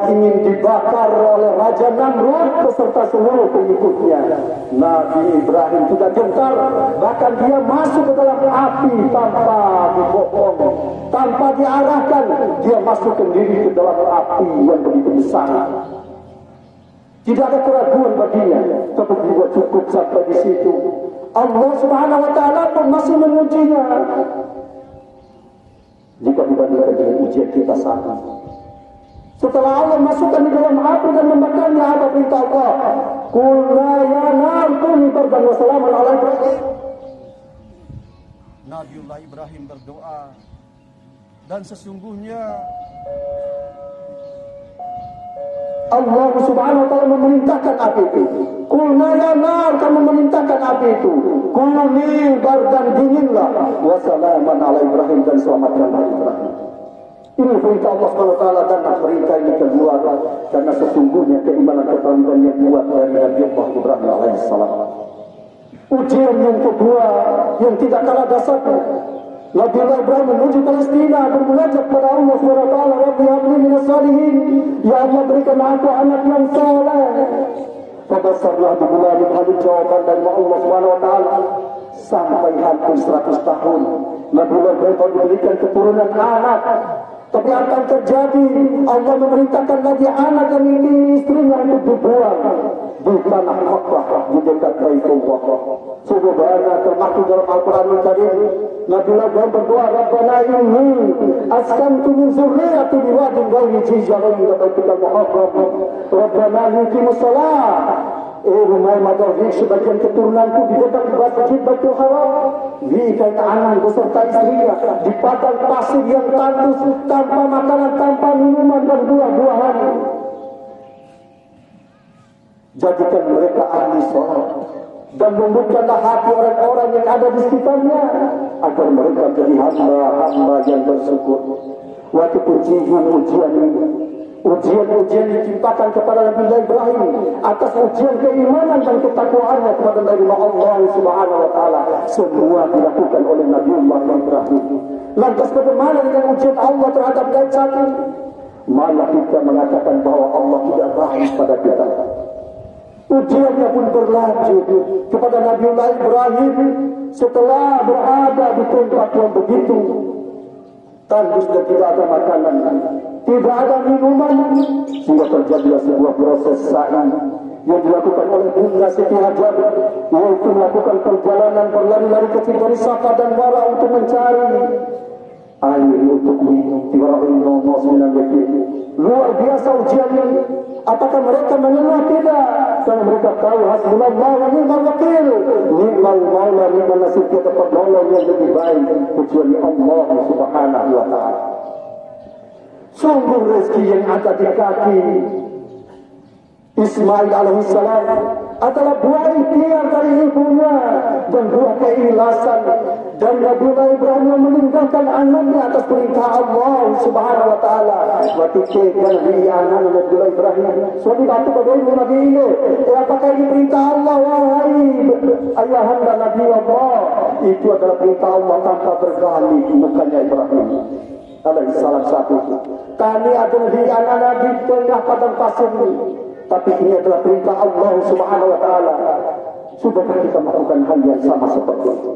ingin dibakar oleh Raja Namrud beserta seluruh pengikutnya. Nabi Ibrahim tidak gentar, bahkan dia masuk ke dalam api tanpa dibokong, tanpa diarahkan. Dia masuk sendiri ke dalam api yang begitu besar. Tidak ada keraguan baginya, tapi juga cukup sampai di situ. Allah Subhanahu wa taala pun masih mengujinya. Jika dibandingkan dengan ujian kita saat ini. Setelah Allah masukkan di dalam api dan membakarnya, apa perintah Allah? Qulna ya nar kuni bardan wa salaman ala Ibrahim. Nabiullah Ibrahim berdoa, dan sesungguhnya Allah Subhanahu wa taala memerintahkan api itu. Qulna ya nar, kami memerintahkan api itu. Kuni bardan, dinginlah, wa salaman ala Ibrahim, dan selamatkanlah Ibrahim. Ini perintah Allah SWT, dan perintah ini keluar karena sesungguhnya keimanan ketauhidan yang kuat dari Nabi Allah Ibrahim alaihissalam. Ujian yang kedua yang tidak kalah dasarnya, Nabi Allah Ibrahim menuju Palestina bermunajat kepada Allah SWT. Rabbi habli minas salihin, ya Allah berikan aku anak yang saleh. Fabasarlah bigulamin halim, jawaban dari Allah SWT. Sampai hampir 100 tahun Nabi Allah Ibrahim baru diberikan keturunan anak. Tapi apa yang terjadi? Allah memerintahkan lagi anak dan istrinya untuk dibuang di tanah Makkah, di dekat Baitullah. Subhanallah, termaktub dalam Al-Quran Al-Karim, Nabi Ibrahim berdoa, Rabbana inni askantu min zurriyati biwadin ghairi dhi zar'in inda baitikal muharram, Rabbana yuqimus shalah. Rumah Madawik, sebagian keturunanku di dekat masjid Baitul Haram, berikan anak beserta istrinya di padang pasir yang tandus, tanpa makanan, tanpa minuman dan buah-buahan. Jadikan mereka ahli sholat dan lembutkanlah hati orang-orang yang ada di sekitarnya agar mereka jadi hamba-hamba yang bersyukur. Waktu ujian ini, ujian diciptakan kepada Nabi Ibrahim atas ujian keimanan dan ketakwaannya kepada Allah Subhanahu wa taala, semua dilakukan oleh Nabi Ibrahim. Lantas bagaimana dengan ujian Allah terhadap kita? Malah kita mengatakan bahwa Allah tidak baik pada kita. Ujiannya pun berlanjut kepada Nabi Ibrahim setelah berada di tempat yang begitu tandus dan tidak ada makanan, tidak ada minuman, sehingga terjadilah sebuah proses sa'i yang dilakukan oleh Bunda Siti Hajar, yaitu melakukan perjalanan berlari-lari kecil dari Safa dan Marwa untuk mencari air untuk minum. Luar biasa ujian ini. Apakah mereka mengeluh? Tidak, karena mereka tahu hasbunallah wa ni'mal wakil, ni'mal maula ni'mal nasir, tidak dapat menolong yang lebih baik kecuali Allah Subhanahu wa taala. Sungguh rezeki yang ada di kaki Ismail alaihissalam adalah buah ikhtiar dari ibunya dan buah keikhlasan, dan Nabi Ibrahim yang meninggalkan anaknya atas perintah Allah Subhanahu wa taala. Waktu kegal di anak Nabi Ibrahim, suami batu bagaimana Nabi ini? Apakah ini perintah Allah? Wahai ayahanda Nabi Allah, itu adalah perintah Allah tanpa bergali mukanya Ibrahim alaihissalam saat itu. Kami adalah di anak di tengah padang pasir ini, tapi ini adalah perintah Allah Subhanahu wa taala. Sudahkah kita melakukan hal yang sama seperti itu?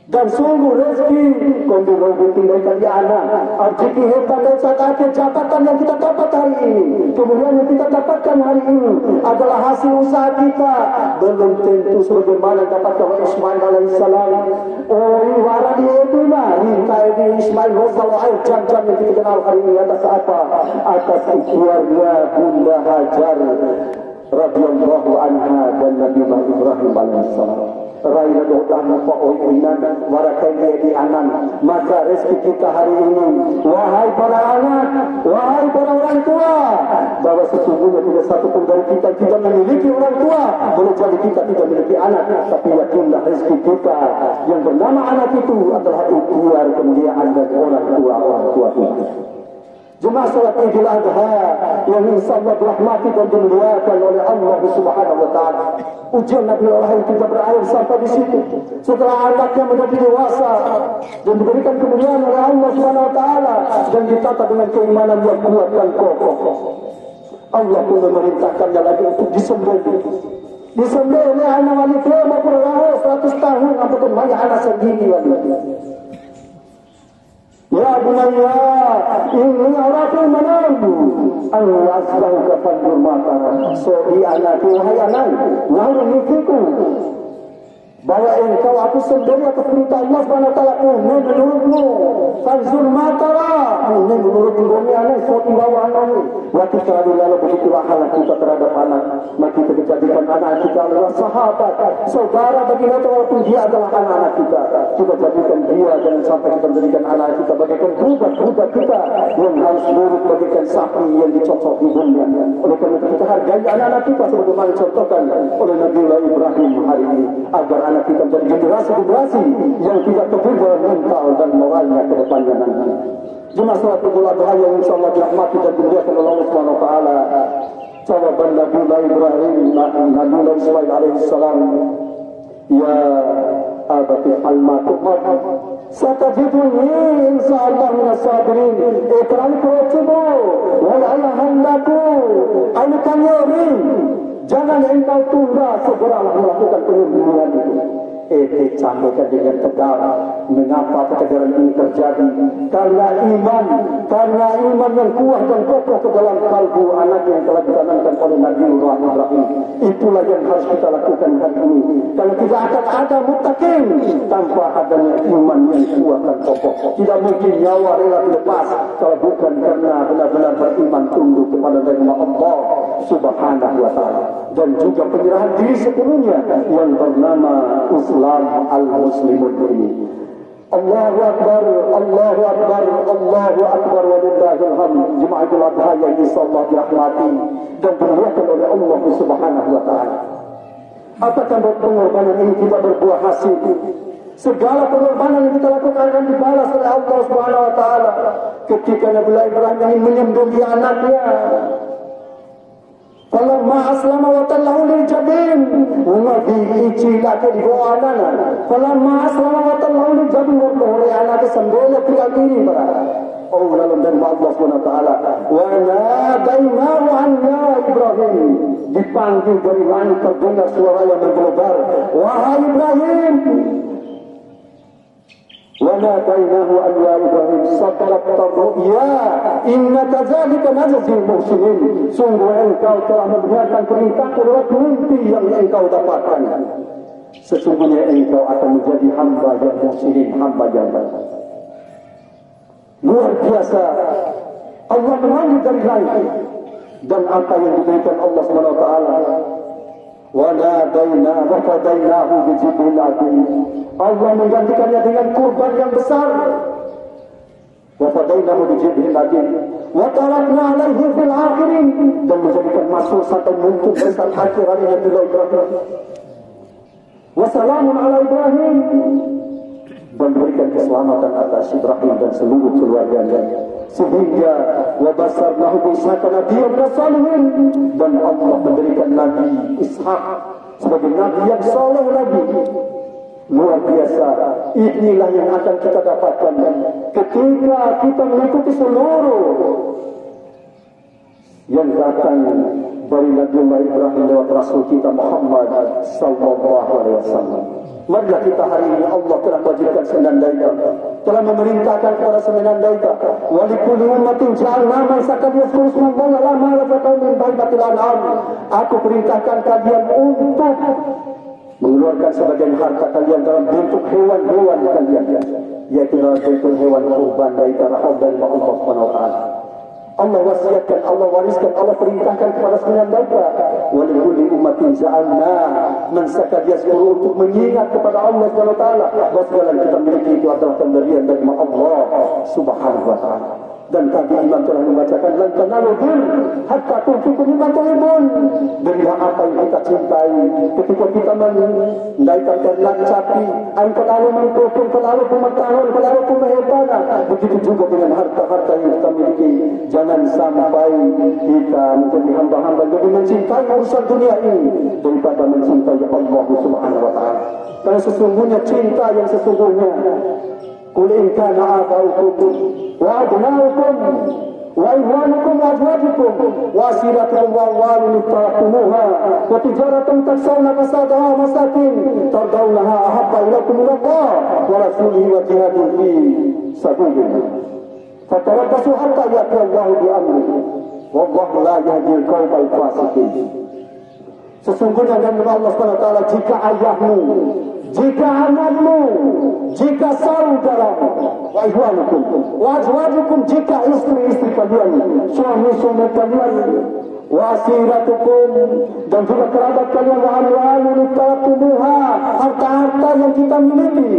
Dan sungguh rezeki kondisi tinggalkan di anak, rezeki hebat dan saat jabatan yang kita dapat hari ini, kemudian yang kita dapatkan hari ini adalah hasil usaha kita. Belum tentu sebagaimana dapatkan Ismail alaihissalam. Oh, wara di itu mah rintai di Ismail kalau air jam-jam yang kita kenal hari ini atas apa? Atas keluarga Bunda Hajar radhiyallahu anha dan Nabi Ibrahim alaihissalam. Raina doa pa'oinan warakai di anan. Maka rezeki kita hari ini, wahai para anak, wahai para orang tua, bahwa sesungguhnya tidak satu pun dari kita tidak memiliki orang tua. Boleh jadi kita tidak memiliki anak, tapi yakinlah rezeki kita yang bernama anak itu adalah ikhtiar kemuliaan dari orang tua kita. Jemaah salat Idul Adha yang insyaallah dirahmati dan dimuliakan oleh Allah Subhanahu wa taala. Ujian Nabi Allah tidak berakhir sampai di situ. Setelah anaknya menjadi dewasa dan diberikan kemuliaan oleh Allah Subhanahu wa taala dan ditata dengan keimanan yang kuat dan kokoh, Allah pun memerintahkannya lagi untuk disembelih. Disembelih anak wanita maupun 100 tahun apapun banyak anak sendiri lagi. Ya bunayya, inni aratu manamdu an asbahka fandur mata. Sohi anakku, wahai anak, wahai mimpiku, bahwa engkau aku sendiri atas perintah Allah Subhanahu wa taala menurutmu. Fanzur matara, menurut bumi anak, suatu bawa anak. Waktu terlalu lalu begitulah hal kita terhadap anak. Maka kita dijadikan anak kita adalah sahabat, saudara bagi kita walaupun dia adalah anak kita. Kita jadikan dia jangan sampai kita menjadikan anak kita bagaikan budak-budak kita yang harus nurut bagaikan sapi yang dicocok ibunya. Oleh karena itu kita hargai anak-anak kita sebagaimana contohkan oleh Nabi Ibrahim hari ini, agar anak kita menjadi generasi-generasi yang tidak terbuka mental dan moralnya ke depannya nanti. Jemaah salat Idul Adha yang insyaallah dirahmati dan dimuliakan oleh Allah Subhanahu wa taala. Jawaban Nabi Ibrahim, Nabi Ismail alaihi salam, ya abati alma tuqad satajiduni insyaallah minas sabirin. Ikram kurutubu wal ayahandaku anukan yori. Jangan engkau tunda, segeralah melakukan penyembuhan itu. Sampaikan dengan tegar mengapa ketegaran ini terjadi, karena iman yang kuat dan kokoh ke dalam kalbu anak yang telah ditanamkan oleh Nabi Ibrahim. Itulah yang harus kita lakukan hari ini. Karena tidak akan ada muttaqin tanpa adanya iman yang kuat dan kokoh. Tidak mungkin nyawa rela dilepas kalau bukan karena benar-benar beriman tunduk kepada Allah Subhanahu wa taala, dan juga penyerahan diri sepenuhnya yang bernama Islam al-Muslimun ini. Allahu Akbar, Allahu Akbar, Allahu Akbar walillahil hamd. Jemaah Idul Adha yang insyaallah dirahmati dan dimuliakan oleh Allah Subhanahu wa taala. Apakah pengorbanan ini tidak berbuah hasil? Segala pengorbanan yang kita lakukan akan dibalas oleh Allah Subhanahu wa taala. Ketika Nabi Ibrahim ini menyembelih anaknya, falamma aslama wa tallahu lil jabin, nabi icila ke dibawa anak. Falamma aslama wa tallahu lil jabin, oleh anak sembelih tiga kiri berada. Oh lalu dan Allah Subhanahu wa taala, wa nadainahu an ya Ibrahim, dipanggil dari langit terdengar suara yang bergelegar, wahai Ibrahim. وَنَادَيْنَاهُ أَنْ يَا إِبْرَاهِيمُ صَدَقْتَ الرُّؤْيَا إِنَّا كَذَلِكَ نَجْزِي الْمُحْسِنِينَ. Sungguh engkau telah membenarkan perintah lewat mimpi yang engkau dapatkan. Sesungguhnya engkau akan menjadi hamba yang muhsinin, hamba yang baik. Luar biasa. Allah memanggil dari langit, dan apa yang diberikan Allah Subhanahu wa taala. وَنَادَيْنَاهُ وَفَدَيْنَاهُ بِذِبْحٍ عَظِيمٍ. Allah menggantikannya dengan kurban yang besar. وَفَدَيْنَاهُ بِذِبْحٍ عَظِيمٍ وَتَرَكْنَا عَلَيْهِ فِي الْآخِرِينَ. Dan menjadikan masuk sampai muncul besar akhirat Nabi Ibrahim. وَسَلَامٌ عَلَى إِبْرَاهِيمَ. Dan berikan keselamatan atas Ibrahim dan seluruh keluarganya. Sehingga wabasarnahu bi'ishaq nabiyyan rasalihin, dan Allah memberikan Nabi Ishak sebagai Nabi yang saleh lagi. Luar biasa. Inilah yang akan kita dapatkan ketika kita mengikuti seluruh yang datang dari Nabi Ibrahim lewat Rasul kita Muhammad sallallahu alaihi wasallam. Marilah kita hari ini, Allah telah wajibkan senandaika, telah memerintahkan kepada senandaika, wa likulli ummatin ja'alna man sakab yaskur ismallahi ala ma razaqahum min bahimatil an'am. Aku perintahkan kalian untuk mengeluarkan sebagian harta kalian dalam bentuk hewan-hewan kalian, yaitu dalam bentuk hewan kurban dari rahmat dari Allah Subhanahu wa taala. Allah wasiatkan, Allah wariskan, Allah perintahkan kepada sembilan mereka. Walikulli ummatin ja'alna man sakab yazkuru, untuk mengingat kepada Allah Subhanahu wa taala bahwa segala yang kita miliki itu adalah pemberian dari Allah Subhanahu wa taala. Dan tadi imam telah membacakan lan tanalu bir hatta tunfiqu mimma tuhibbun. Berilah apa yang kita cintai. Ketika kita mendaikan ternak sapi, angkat lalu mengpotong, lalu pemetahan, lalu pemehetanan. Begitu juga dengan harta-harta yang kita miliki. Jangan sampai kita menjadi hamba-hamba yang lebih mencintai urusan dunia ini daripada mencintai Allah Subhanahu wa taala. Karena sesungguhnya cinta yang sesungguhnya, qul in kana abaukum wa abnaukum wa ikhwanukum wa azwajukum wa asiratukum wa amwalun iftaraktumuha wa tijaratan taksawna kasadaha masakin tardawnaha ahabba ilaikum min Allah wa rasulihi wa jihadin fi sabilihi fatarabbasu hatta ya'ti Allah bi amrihi wallahu la yahdi al-qawmal fasiqin. Sesungguhnya dengan Allah SWT, jika ayahmu, jika anakmu, jika saudaramu, wa ikhwanukum, wa azwajukum, jika istri-istri kalian, suami-suami kalian, wa asiratukum, dan juga kerabat kalian, wa amwalun iftaraktumuha, harta-harta yang kita miliki.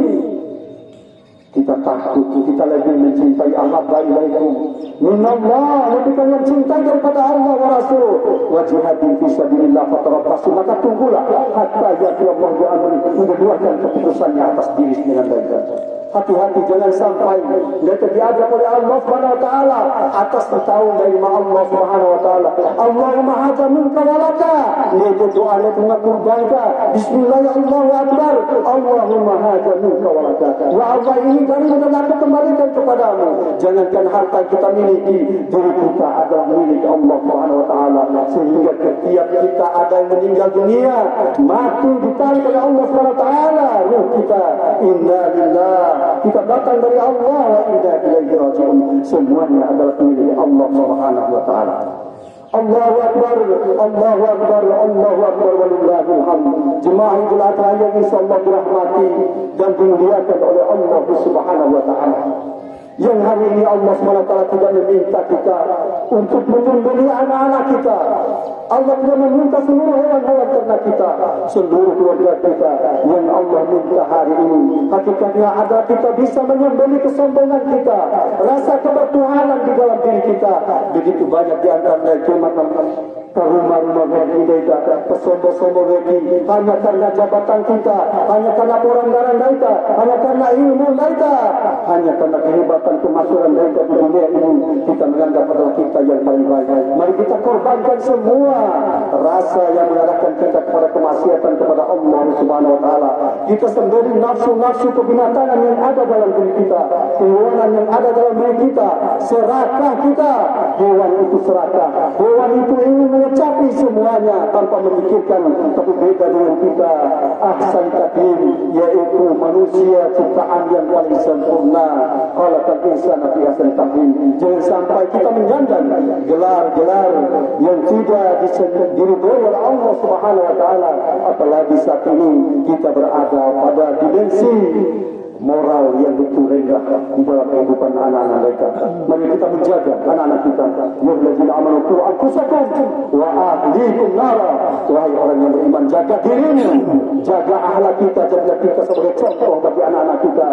Kita takut, kita lebih mencintai ahabba ilaikum minallah, lebih kalian cintai daripada Allah wa Rasul wa jihadin fi sabilillah fatarabbasu, maka tunggulah hatta ya'ti Allah bi amri, mengeluarkan keputusannya atas diri dengan baik. Hati-hati jangan sampai kita diajak oleh Allah Subhanahu wa taala atas tahun dari Allah Subhanahu wa taala. Allahumma hadza minka wa laka. Dia doa itu kurbanka. Bismillah Allahu akbar. Allahumma hadza minka wa laka. Ya Allah, ini dari dan aku kembalikan kepadamu. Jangankan harta kita miliki, diri kita adalah milik Allah Subhanahu wa taala. Sehingga setiap kita ada yang meninggal dunia, mati ditarik oleh Allah Subhanahu wa taala, ruh kita inna lillahi, kita datang dari Allah wa inna ilaihi raji'un. Semuanya adalah milik Allah Subhanahu wa taala. Allahu akbar, Allahu akbar, Allahu akbar walillahil hamd. Jemaah Idul Adha yang insyaallah dirahmati dan dimuliakan oleh Allah Subhanahu wa taala. Yang hari ini Allah SWT tidak meminta kita untuk menyembelih anak-anak kita. Allah tidak meminta seluruh hewan-hewan ternak kita, seluruh keluarga kita. Yang Allah minta hari ini hakikatnya ada kita bisa menyembelih kesombongan kita, rasa kebertuhanan di dalam diri kita. Begitu banyak di antara ke rumah-rumah kita, kesombong-sombong kita, hanya karena jabatan kita, hanya karena pelanggaran kita, hanya karena ilmu kita, hanya karena kehebatan kemasyhuran kita di dunia ini, kita menganggap adalah kita yang paling baik. Mari kita korbankan semua rasa yang mengarahkan kita kepada kemaksiatan kepada Allah Subhanahu wa taala. Kita sendiri nafsu-nafsu kebinatangan yang ada dalam diri kita, kehewanan yang ada dalam diri kita, serakah kita. Hewan itu serakah, hewan itu ingin mengecapi semuanya tanpa memikirkan. Tapi beda dengan kita, ahsan taklim, yaitu manusia ciptaan yang paling sempurna. Khalaqal insana fi ahsani taqwim. Jangan sampai kita menyandang gelar-gelar yang tidak diridhoi oleh Allah Subhanahu wa taala. Apalagi saat ini kita berada pada dimensi moral yang betul rendah di dalam kehidupan anak-anak mereka. Mari kita menjaga anak-anak kita. Walladzina amanu qu anfusakum wa ahlikum nara. Wahai orang yang beriman, jaga dirimu, jaga akhlak kita, jaga kita sebagai contoh bagi anak-anak kita.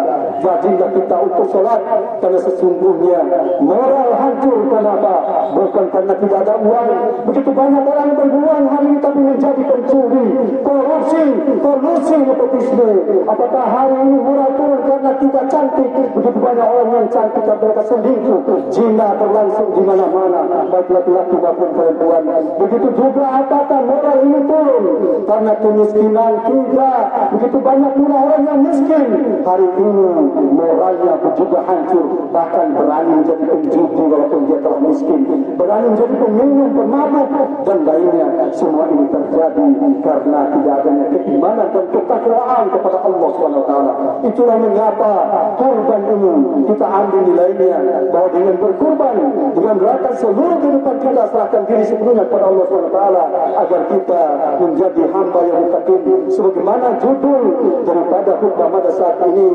Jadilah kita untuk sholat, karena sesungguhnya moral hancur. Kenapa? Bukan karena tidak ada uang. Begitu banyak orang yang beruang hari ini tapi menjadi pencuri, korupsi, nepotisme. Apakah hari ini moral turun karena kita cantik? Begitu banyak orang yang cantik dan mereka selingkuh, zina berlangsung di mana-mana, baik laki-laki maupun perempuan. Begitu juga apakah moral ini turun karena kemiskinan? Tidak. Begitu banyak pula orang yang miskin hari ini moralnya juga hancur, bahkan berani menjadi penjudi walaupun dia telah miskin, berani menjadi peminum, pemabuk dan lainnya. Semua ini terjadi karena tidak adanya keimanan dan ketakwaan kepada Allah SWT. Itulah mengapa kurban ini kita ambil nilainya, bahwa dengan berkurban, dengan menyerahkan seluruh kehidupan kita, serahkan diri sepenuhnya kepada Allah SWT, agar kita menjadi hamba yang mutakin. Sebagaimana judul daripada khutbah pada saat ini,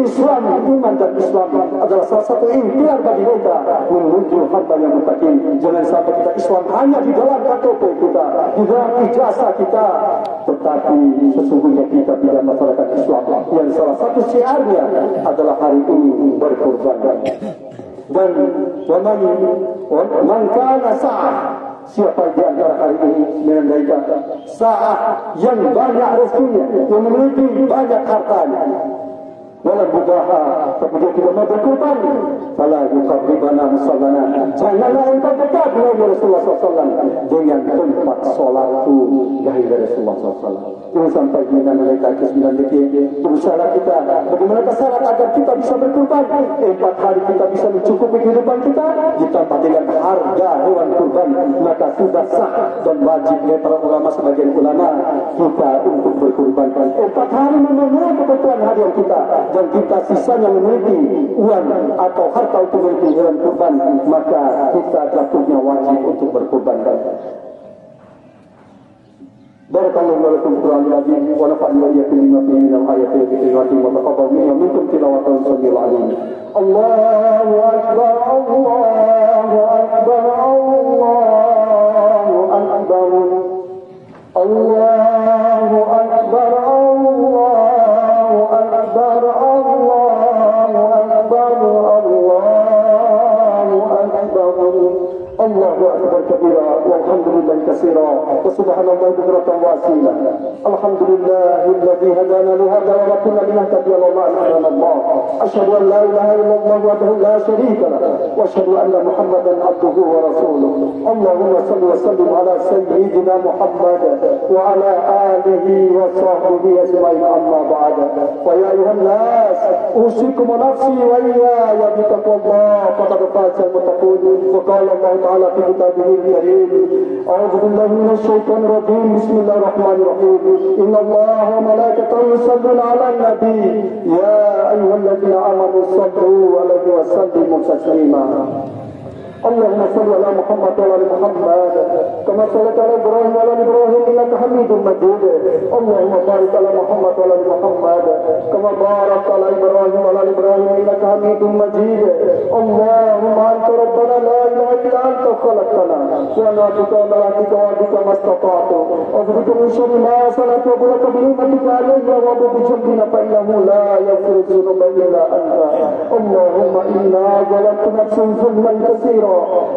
Islam, iman dan Islam adalah salah satu ikhtiar bagi kita menuju hamba yang mutakin. Jangan sampai kita Islam hanya di dalam KTP kita, di dalam ijazah kita, tetapi sesungguhnya kita tidak masyarakat Islam yang salah satu syiarnya adalah hari ini berkorban. Dan man kana sa'ah, siapa di antara hari ini menandaikan sa'ah yang banyak rezekinya, yang memiliki banyak hartanya, walau budaha, tapi dia tidak mau berkorban, fala yuqarribana musallana, janganlah engkau dekat dengan Rasulullah SAW dengan tempat solatku dari Rasulullah SAW. Jangan sampai dengan mereka ke-9 detik. Berusaha kita bagaimana syarat agar kita bisa berkorban. 4 hari kita bisa mencukupi kehidupan kita, ditambah dengan harga hewan kurban, maka sudah sah dan wajibnya para ulama, sebagian ulama kita untuk berkorban. 4 hari memenuhi kebutuhan harian kita, dan kita sisanya memiliki uang atau harta untuk memiliki hewan kurban, maka kita jatuhnya wajib untuk berkorban. Barakallahu lakum fil Qur'anil azim wa nafa'ani wa iyyakum bima fihi minal ayati wa dhikril hakim wa taqabbal minna wa minkum tilawatan sami'al alim. Allahu akbar, Allahu akbar, Allahu akbar, Allahu akbar, Allahu akbar, Allahu akbar, Allahu akbar. Allahu akbar kabira walhamdulillahi katsira wa subhanallahi bukratan wa asila. Alhamdulillahilladzi hadana li hadza wa ma kunna linahtadiya lawla an hadana Allah. Asyhadu an la ilaha illallah wahdahu la syarika lahu wa asyhadu anna Muhammadan abduhu wa rasuluhu. Allahumma shalli wa sallim ala sayyidina Muhammad wa ala alihi wa sahbihi ajma'in, amma ba'da. Wa ya ayuhan nas, usikum nafsi wa iyaya bi taqwallah faqad faza al-muttaqun. Wa qala Allah تعالى في كتابه الكريم: أعوذ بالله من الشيطان الرجيم، بسم الله الرحمن الرحيم، إن الله وملائكته يصلون على النبي يا أيها الذين آمنوا صلوا عليه وسلموا تسليما. اللهم صل على محمد وعلى ال محمد كما صليت على ابراهيم وعلى ال ابراهيم انك حميد مجيد. اللهم بارك على محمد وعلى ال محمد كما باركت على ابراهيم وعلى ال ابراهيم انك حميد مجيد. اللهم انت ربنا لا اله الا انت خلقتنا ونعبدك وملائكتك وعبدك ما استطعت اعوذ من شر ما صنعت وبارك بنعمتك علي وابو بجنبنا فانه لا يغفر الذنوب الا انت. اللهم انا ظلمت نفسا ظلما كثيرا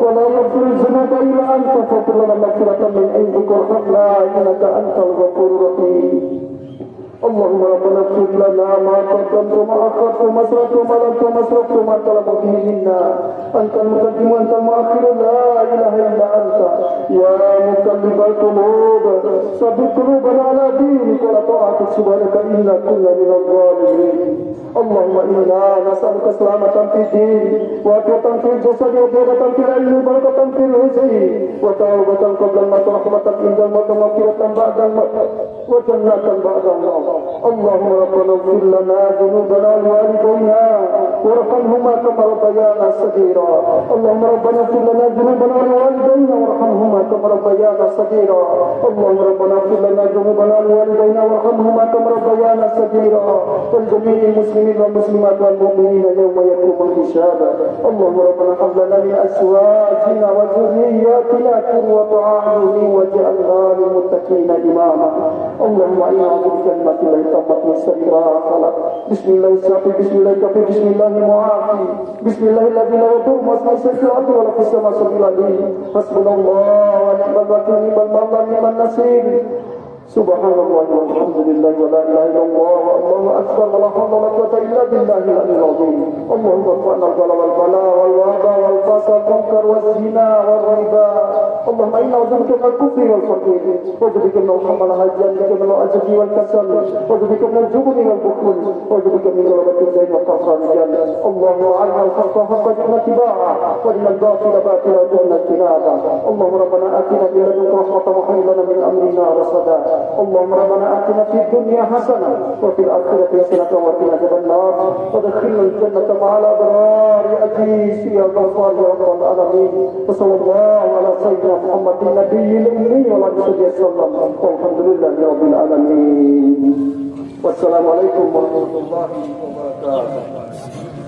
ولا يغفر الذنوب الا انت فاغفر لنا مغفرة من عندك وارحمنا انك انت الغفور الرحيم. اللهم ربنا اغفر لنا ما قدمت وما اخرت وما اسرفت وما لم وما اسرفت وما طلب به منا. انت المقدم وانت المؤخر لا اله الا انت. يا مقلب القلوب ثبت قلوبنا على دينك ولا طاعتك سبحانك انا كنا من الظالمين. اللهم انا نسالك سلامة في الدين وعافية في الجسد وطهارة في العلم وبركة في الرزق وتوبة قبل الموت ورحمة عند الموت ومغفرة بعد الموت وجنة بعد الموت. اللهم ربنا اغفر لنا ذنوبنا ولوالدينا وارحمهما كما ربيانا صغيرا. اللهم ربنا اغفر لنا ذنوبنا ولوالدينا وارحمهما كما ربيانا صغيرا. اللهم ربنا اغفر لنا ذنوبنا ولوالدينا وارحمهما كما ربيانا صغيرا. ولجميع المسلمين والمسلمات والمؤمنين يوم يقوم الحساب. اللهم ربنا هب لنا من ازواجنا وذرياتنا قرة اعين واجعلنا للمتقين اماما. اللهم انا نعوذ بكلمات الله التامة من شر ما خلق. بسم الله الشافي، بسم الله الكافي، بسم الله المعافي، بسم الله الذي لا يضر مع اسمه في الارض ولا في السماء سبيل عليه. حسبنا الله ونعم الوكيل، نعم المولى نعم النصير. سبحان الله والحمد لله ولا اله الا الله والله اكبر ولا حول ولا قوه الا بالله العلي العظيم. اللهم ارفعنا البلاء والبلاء والوباء والفساد والمنكر والزنا والربا. اللهم انا نعوذ بك من الكفر والفقر، نعوذ بك من الحمى والهجر، بك من العجز والكسل، نعوذ بك من الجبن والبخل، نعوذ بك من غلبة الدين وقهر الرجال. اللهم ارنا الحق حقا وارزقنا اتباعه وارنا الباطل باطلا وارزقنا اجتنابه. اللهم ربنا اتنا من لدنك رحمة وهيئ لنا من امرنا رشدا. اللهم ربنا آتنا في الدنيا حسنة وفي الآخرة حسنة وقنا عذاب النار وادخلنا الجنة مع الأبرار أجيس يا غفار يا رب العالمين. وصلى الله على سيدنا محمد النبي الأمي وعلى آله وسلم والحمد لله رب العالمين. والسلام عليكم ورحمة الله وبركاته.